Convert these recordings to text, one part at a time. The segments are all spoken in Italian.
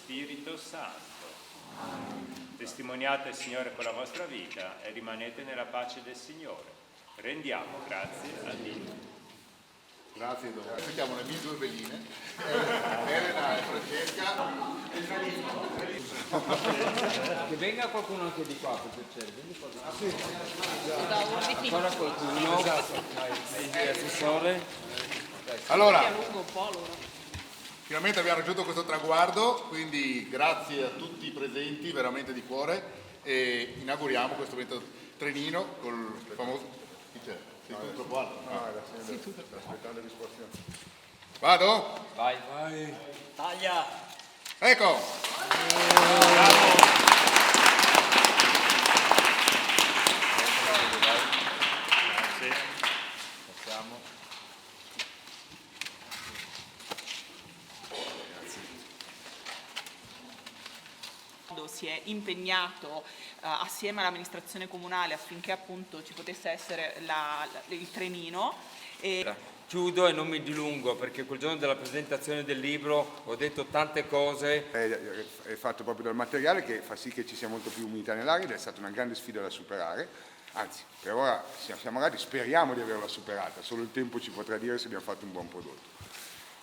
Spirito Santo. Testimoniate il Signore con la vostra vita e rimanete nella pace del Signore. Rendiamo grazie a Dio. Grazie, aspettiamo le mie due belline, Elena e Francesca. Che venga qualcuno anche di qua per piacere. Ancora qualcuno? Assessore? Allora, finalmente abbiamo raggiunto questo traguardo, quindi grazie a tutti i presenti, veramente di cuore, e inauguriamo questo evento trenino col famoso... Chi c'è? Sei tu troppo alto? No, sei tu. Aspettando le risposte. Vado? Vai. Taglia! Ecco! Grazie. Passiamo. Si è impegnato assieme all'amministrazione comunale affinché appunto ci potesse essere il trenino. Chiudo e non mi dilungo perché quel giorno della presentazione del libro ho detto tante cose. È fatto proprio dal materiale che fa sì che ci sia molto più umidità nell'aria ed è stata una grande sfida da superare, anzi per ora siamo arrivati, speriamo di averla superata, solo il tempo ci potrà dire se abbiamo fatto un buon prodotto.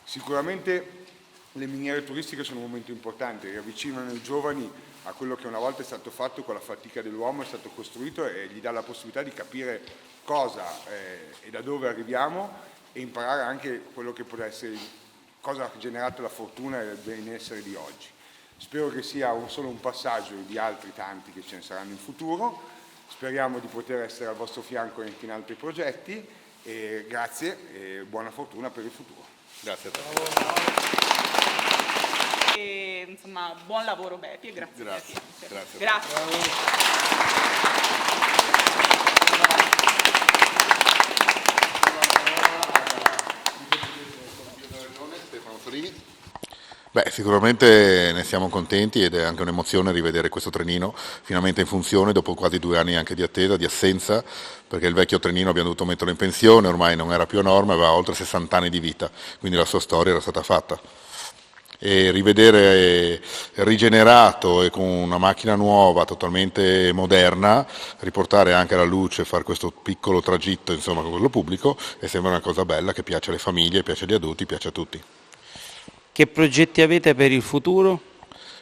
Sicuramente le miniere turistiche sono un momento importante, riavvicinano i giovani a quello che una volta è stato fatto con la fatica dell'uomo, è stato costruito e gli dà la possibilità di capire cosa e da dove arriviamo e imparare anche quello che può essere, cosa ha generato la fortuna e il benessere di oggi. Spero che sia solo un passaggio di altri tanti che ce ne saranno in futuro, speriamo di poter essere al vostro fianco anche in altri progetti e grazie e buona fortuna per il futuro. Grazie a te. E, insomma, buon lavoro Bepi e grazie. Grazie. Stefano Sorini. Beh, sicuramente ne siamo contenti ed è anche un'emozione rivedere questo trenino finalmente in funzione dopo quasi 2 anni anche di attesa, di assenza, perché il vecchio trenino abbiamo dovuto metterlo in pensione, ormai non era più a norma, aveva oltre 60 anni di vita, quindi la sua storia era stata fatta. E rivedere rigenerato e con una macchina nuova, totalmente moderna, riportare anche alla luce, fare questo piccolo tragitto insomma con quello pubblico, e sembra una cosa bella che piace alle famiglie, piace agli adulti, piace a tutti. Che progetti avete per il futuro?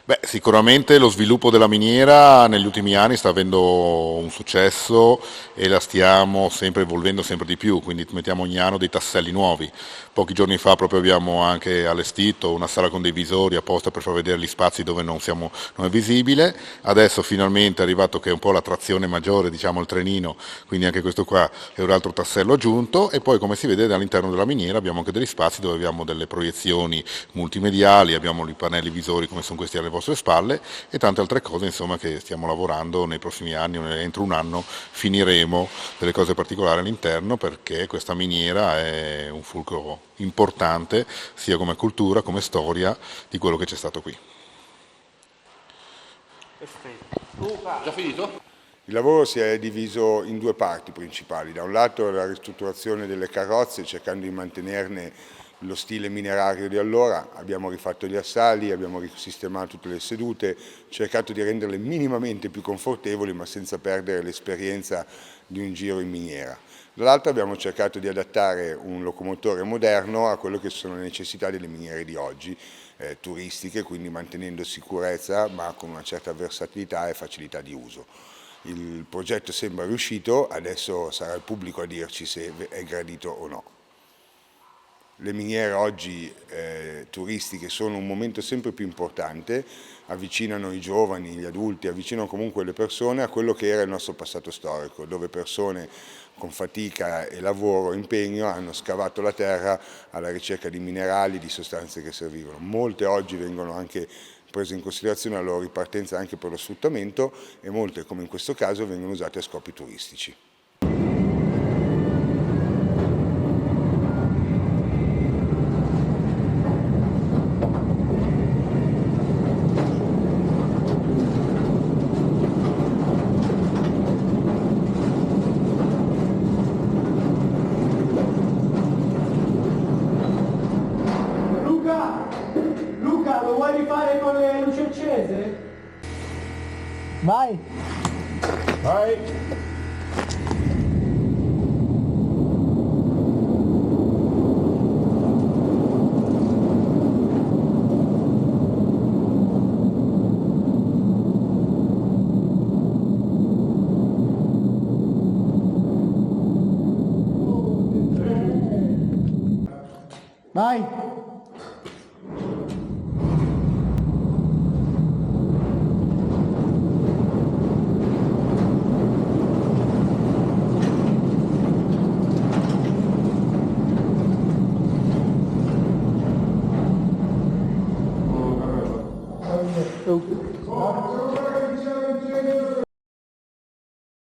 Beh, sicuramente lo sviluppo della miniera negli ultimi anni sta avendo un successo e la stiamo sempre evolvendo sempre di più, quindi mettiamo ogni anno dei tasselli nuovi. Pochi giorni fa proprio abbiamo anche allestito una sala con dei visori apposta per far vedere gli spazi dove non è visibile. Adesso finalmente è arrivato che è un po' l'attrazione maggiore, diciamo il trenino, quindi anche questo qua è un altro tassello aggiunto, e poi come si vede all'interno della miniera abbiamo anche degli spazi dove abbiamo delle proiezioni multimediali, abbiamo i pannelli visori come sono questi alle vostre spalle e tante altre cose insomma che stiamo lavorando nei prossimi anni, entro un anno finiremo delle cose particolari all'interno, perché questa miniera è un fulcro importante sia come cultura come storia di quello che c'è stato qui. Perfetto. Già finito? Il lavoro si è diviso in 2 parti principali, da un lato la ristrutturazione delle carrozze cercando di mantenerne lo stile minerario di allora, abbiamo rifatto gli assali, abbiamo risistemato tutte le sedute, cercato di renderle minimamente più confortevoli ma senza perdere l'esperienza di un giro in miniera. Dall'altro abbiamo cercato di adattare un locomotore moderno a quello che sono le necessità delle miniere di oggi, turistiche, quindi mantenendo sicurezza ma con una certa versatilità e facilità di uso. Il progetto sembra riuscito, adesso sarà il pubblico a dirci se è gradito o no. Le miniere oggi turistiche sono un momento sempre più importante, avvicinano i giovani, gli adulti, avvicinano comunque le persone a quello che era il nostro passato storico, dove persone con fatica e lavoro e impegno hanno scavato la terra alla ricerca di minerali, di sostanze che servivano. Molte oggi vengono anche prese in considerazione la loro ripartenza anche per lo sfruttamento e molte, come in questo caso, vengono usate a scopi turistici. Luca, lo vuoi rifare con le luci Inglese? Vai! Vai! Vai! Oh.